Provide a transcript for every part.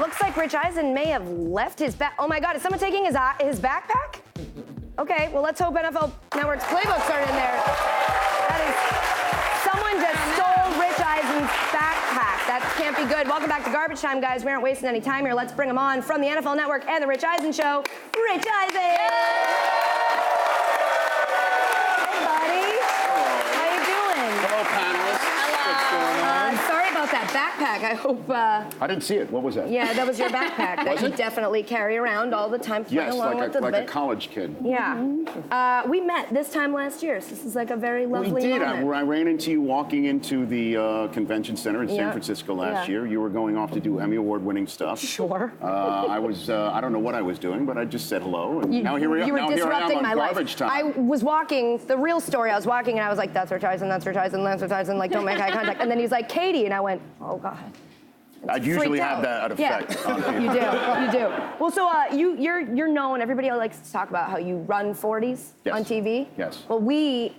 looks like Rich Eisen may have left his back. Oh my God, is someone taking his backpack? Okay, well, let's hope NFL Network's playbooks aren't in there. That is, someone just stole Rich Eisen's backpack. That can't be good. Welcome back to Garbage Time, guys. We aren't wasting any time here. Let's bring him on from the NFL Network and the Rich Eisen Show, Rich Eisen. Hey, buddy. How you doing? Hello, panelists. What's going on? Sorry about that backpack. I hope. I didn't see it. What was that? Yeah, that was your backpack that you definitely carry around all the time. Yes, along with like a college kid. Yeah. We met this time last year, so this is like a very lovely We did. moment. I ran into you walking into the convention center in San Francisco last year. You were going off to do Emmy Award-winning stuff. Sure. I was. I don't know what I was doing, but I just said hello. And now here we are. You were Now here I am disrupting on my Garbage life. Time. I was walking, the real story, I was walking and I was like, that's Rich Eisen, that's Rich Eisen, that's Rich Eisen, like, don't make eye contact. And then he's like, Katie, and I went, oh God. I'd usually have that effect on people. You do. Well, so you're known. Everybody likes to talk about how you run 40s on TV. Yes. Well, we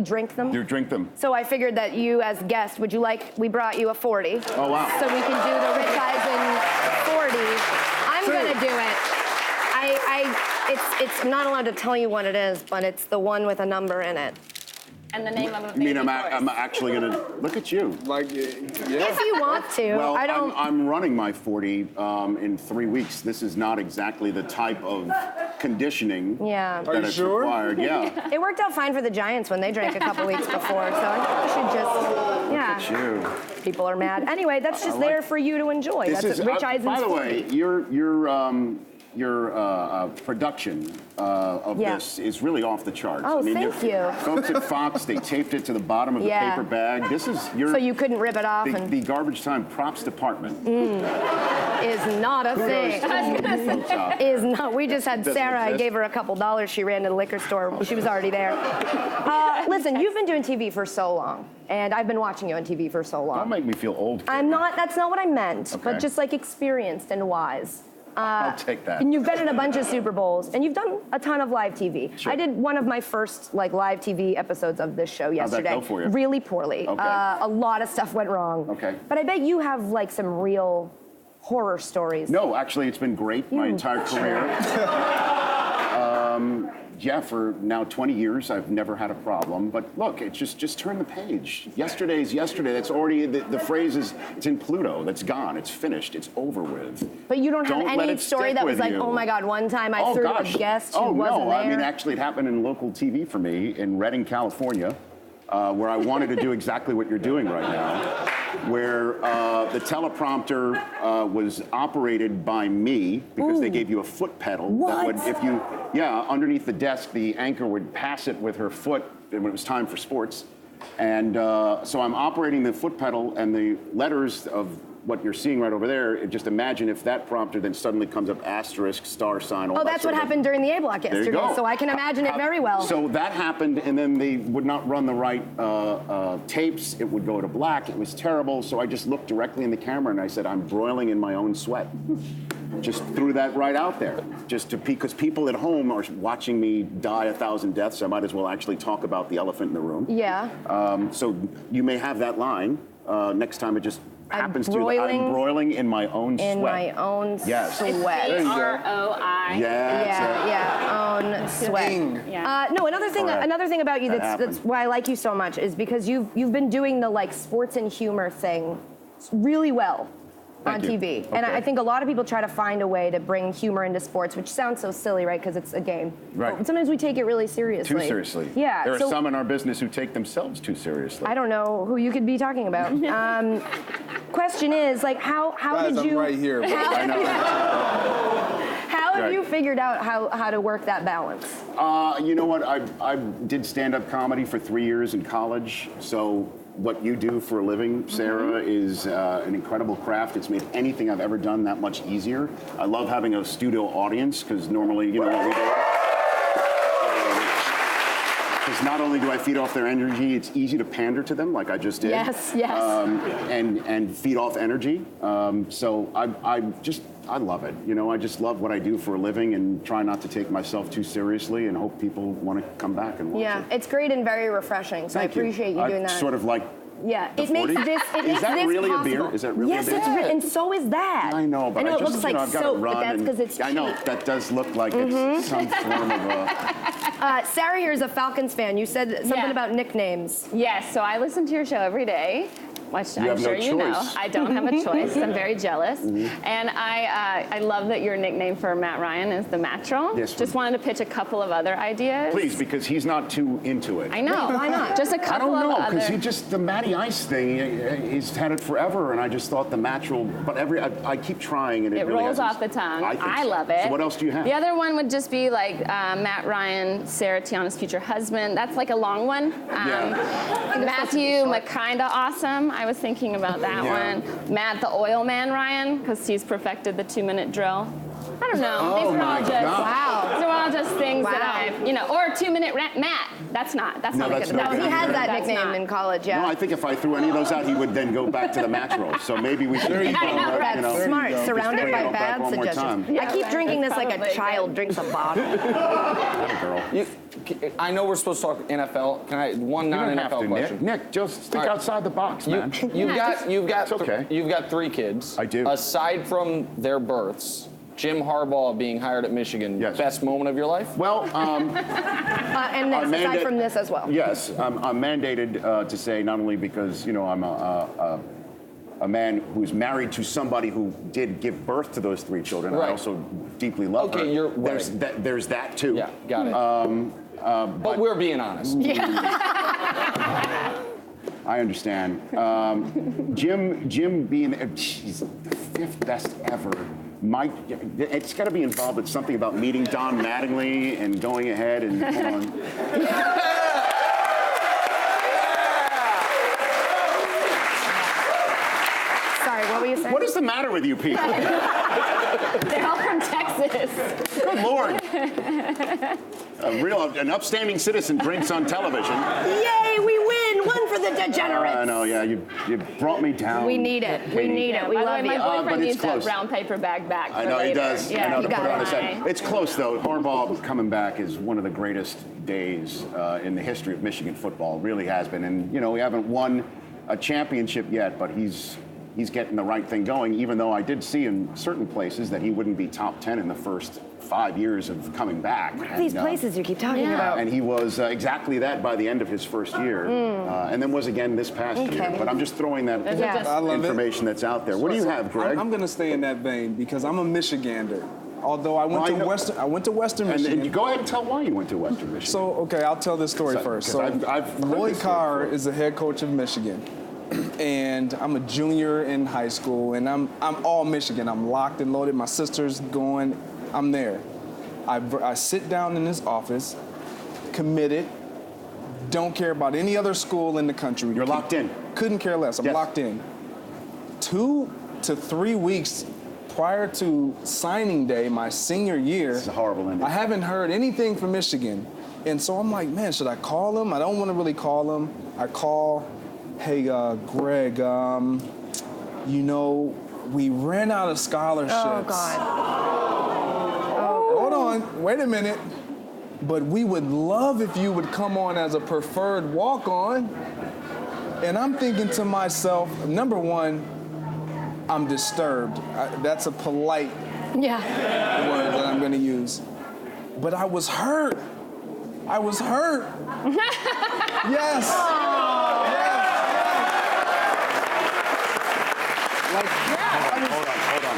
drink them. You drink them. So I figured that you, as guest, we brought you a 40. Oh wow. So we can do the Rich Eisen 40. I'm gonna do it. It's not allowed to tell you what it is, but it's the one with a number in it. And the name of a I mean, baby I'm actually gonna look at you. Like, yeah. If you want to. Well, I don't. I'm running my 40 in 3 weeks. This is not exactly the type of conditioning Yeah. that Are you is sure? required. Yeah. It worked out fine for the Giants when they drank a couple weeks before, so I think we should just, Look at you. People are mad. Anyway, that's just I like- there for you to enjoy. This That's is, Rich Eisen's by the 40. way, your production of this is really off the charts. Oh, thank you. Folks at Fox, they taped it to the bottom of the paper bag. This is your. So you couldn't rip it off the Garbage Time props department. is not a thing. Is not. We just had Doesn't Sarah. I exist. gave her a couple dollars. She ran to the liquor store. She was already there. Listen, you've been doing TV for so long, and I've been watching you on TV for so long. Don't make me feel old. I'm not. That's not what I meant. Okay. But just like experienced and wise. I'll take that. And you've been in a bunch of Super Bowls, and you've done a ton of live TV. Sure. I did one of my first live TV episodes of this show yesterday. How'd that go for you? Really poorly. Okay. A lot of stuff went wrong. Okay. But I bet you have like some real horror stories. No, actually, it's been great my entire career. Yeah, for now 20 years, I've never had a problem. But look, it's just turn the page. Yesterday's yesterday. That's already, the phrase is, it's in Pluto. That's gone. It's finished. It's over with. But you don't have let any it story stick that was with like, you. oh my God, one time I threw a guest who wasn't no. there. I mean, actually, it happened in local TV for me in Redding, California, where I wanted to do exactly what you're doing right now, where the teleprompter was operated by me because they gave you a foot pedal. That would, if you, underneath the desk, the anchor would pass it with her foot when it was time for sports. And so I'm operating the foot pedal, and the letters of what you're seeing right over there, just imagine if that prompter then suddenly comes up asterisk, star sign, all that that's sort what of- happened during the A Block There you yesterday, go. so I can imagine it very well. So that happened, and then they would not run the right tapes. It would go to black. It was terrible. So I just looked directly in the camera and I said, I'm broiling in my own sweat. Just threw that right out there, just to because people at home are watching me die 1,000 deaths. I might as well actually talk about the elephant in the room. Yeah. So you may have that line next time. It just happens to. I'm broiling broiling in my own sweat. In my own Yes. sweat. There you go. R-O-I. Own sweat. Ding. No, another thing about you That that's happened. why I like you so much is because you've been doing the like sports and humor thing really well on Thank you. TV. And Okay. I think a lot of people try to find a way to bring humor into sports, which sounds so silly, right? Because it's a game. Right. But sometimes we take it really seriously. Too seriously. Yeah. There are so some in our business who take themselves too seriously. I don't know who you could be talking about. Question is, like, how Guys, did I'm you? right here. I know. How have Right. you figured out how to work that balance? You know what? I did stand-up comedy for 3 years in college. So what you do for a living, Sarah, is an incredible craft. It's made anything I've ever done that much easier. I love having a studio audience because normally, you know what we do. Because not only do I feed off their energy, it's easy to pander to them, like I just did. Yes. And feed off energy. So I love it. You know, I just love what I do for a living and try not to take myself too seriously and hope people want to come back and watch Yeah, it. it's great and very refreshing. So Thank I appreciate you doing that. Sort of like Yeah, The it makes 40? this. It Is makes that this really a possible. beer? Is that really yes, a beer? it's and so is that. I know, but I know it just, looks like I've got to soap, run but that's and- because it's I know, cheap. that does look like it's some form of a... Sarah here is a Falcons fan. You said something Yeah. about nicknames. Yes, so I listen to your show every day, which I'm have no sure you know. choice. I don't have a choice. I'm very jealous. And I love that your nickname for Matt Ryan is the Mattrel. Yes, Just wanted to pitch a couple of other ideas. Please, because he's not too into it. I know. Wait, why not? Just a I couple don't know, of because other. he just, the Matty Ice thing, he's had it forever, and I just thought the natural, but I keep trying, and it It really rolls hasn't- off the tongue. I think I so. love it. So what else do you have? The other one would just be like Matt Ryan, Sarah Tiana's future husband. That's like a long one. Matthew McKinda Awesome. I was thinking about that Yeah. one. Matt the Oil Man Ryan, because he's perfected the 2-minute drill. I don't know. These Oh are my all just God. These are all just things Wow. that I've, or 2-minute Matt. That's not a that's good not enough. No, he good had either. that That's nickname not. in college. Yeah. No, I think if I threw any of those out, he would then go back to the Mattrel. So maybe we should keep I know, going, right. you know. That's smart. Just Surrounded bring by it back bad one more suggestions. time. I keep Yeah, drinking that's this like a probably child good. drinks a bottle. Girl. I know we're supposed to talk NFL. Can I one You don't have non-NFL to, question? Nick, just think All right. outside the box, man. You've got It's okay. you've got 3 kids. I do. Aside from their births, Jim Harbaugh being hired at Michigan, Yes. best moment of your life? Well, And Our next, aside mandate- from this as well. yes, I'm mandated to say not only because, I'm a man who's married to somebody who did give birth to those 3 children. I Right. also deeply love her. Okay, you're There's that too. Yeah, got it. But we're being honest. I understand. Jim being he's the 5th best ever. It's got to be involved with something about meeting Don Mattingly and going ahead and hold on. Sorry, what were you saying? What is the matter with you people? They're all from Texas. Good Lord. An upstanding citizen drinks on television. Yay, we win! One for the degenerates. I know, yeah, you brought me down. We need it. We Katie. need it. We By the love way, my you. but boyfriend it's needs that close. brown paper bag back. I for know he later. does. Yeah, I know he to got put it on it. his head. It's close though. Harbaugh coming back is one of the greatest days in the history of Michigan football. It really has been. And we haven't won a championship yet, but he's getting the right thing going. Even though I did see in certain places that he wouldn't be top 10 in the first 5 years of coming back. What are these places you keep talking Yeah. about? And he was exactly that by the end of his first year, and then was again this past year. Okay. But I'm just throwing that Yeah. I love it. information that's out there. What do you have, Greg? I'm going to stay in that vein because I'm a Michigander. Although I went Well, I know- I went to Western and Michigan. you go ahead and tell why you went to Western Michigan. So, okay, I'll tell this story first. 'cause So, I've heard Lloyd this story Carr before. is the head coach of Michigan, and I'm a junior in high school, and I'm all Michigan. I'm locked and loaded. My sister's going. I'm there. I sit down in his office, committed. Don't care about any other school in the country. You're locked in. Couldn't care less. I'm Yes. locked in. 2 to 3 weeks prior to signing day, my senior year, This is a horrible ending. I haven't heard anything from Michigan. And so I'm like, man, should I call him? I don't want to really call him. I call, hey, Greg, we ran out of scholarships. Oh, God. Hold on, wait a minute. But we would love if you would come on as a preferred walk-on. And I'm thinking to myself, number one, I'm disturbed. That's a polite Yeah. word that I'm going to use. But I was hurt. I was hurt. Yes. Yes. Like, Hold on.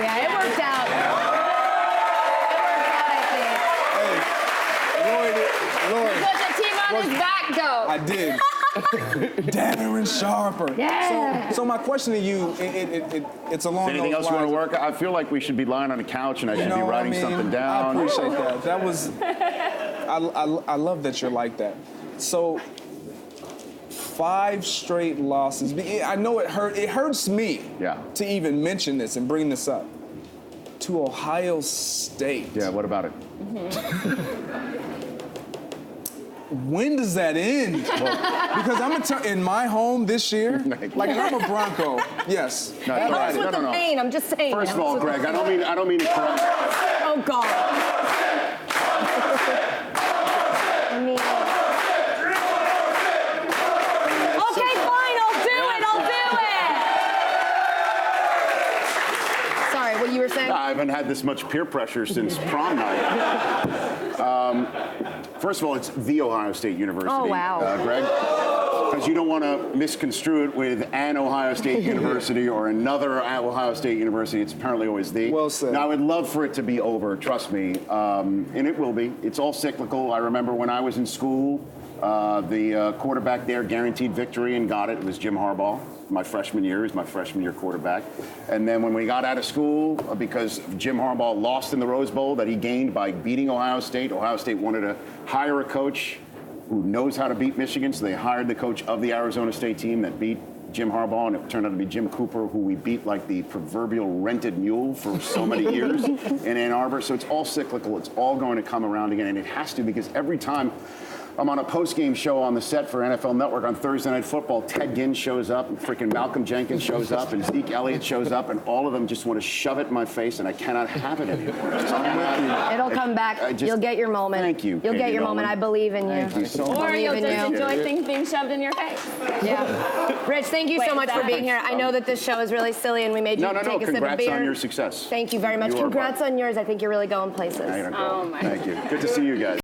Yeah, it worked out. It worked out, I think. hey, Lloyd, Put your team on his back, though. I did. Dadder and sharper. Yeah. So my question to you, it's along Anything those else you want to lines. work? I feel like we should be lying on a couch and I should be what writing something down. I appreciate that. That was, I love that you're like that. So, 5 straight losses. I know it hurts me Yeah. to even mention this and bring this up. To Ohio State. Yeah, what about it? When does that end? Because I'm gonna tell in my home this year, like I'm a Bronco. Yes. No, I've no, had Helps it. with the no. pain, I'm just saying. First of all, Greg, I don't mean to correct. Oh, God. I mean... Okay, haven't had this much peer pressure since prom night. First of all, it's the Ohio State University. Oh, wow. Greg? Because you don't want to misconstrue it with an Ohio State University or another Ohio State University. It's apparently always the. Well said. Now, I would love for it to be over, trust me. And it will be. It's all cyclical. I remember when I was in school, the quarterback there guaranteed victory and got it. It was Jim Harbaugh. My freshman year, he's my freshman year quarterback. And then when we got out of school, because Jim Harbaugh lost in the Rose Bowl that he gained by beating Ohio State wanted to hire a coach who knows how to beat Michigan, so they hired the coach of the Arizona State team that beat Jim Harbaugh, and it turned out to be Jim Cooper, who we beat like the proverbial rented mule for so many years in Ann Arbor. So it's all cyclical. It's all going to come around again, and it has to, because every time I'm on a post-game show on the set for NFL Network on Thursday Night Football, Ted Ginn shows up, and freaking Malcolm Jenkins shows up, and Zeke Elliott shows up, and all of them just want to shove it in my face, and I cannot have it anymore. It'll come back. You'll get your moment. Thank you, You'll get Katie your Nolan. moment. I believe in you. Thank you so Or much. you'll Believe in just you. enjoy things being shoved in your face. Yeah. Rich, thank you so Wait, much is for that- being here. I know that this show is really silly, and we made you No, take a sip of congrats beer. on your success. Thank you very much. You are Congrats on yours. I think you're really going places. Thank you. Oh, my Thank you. Good to see you guys.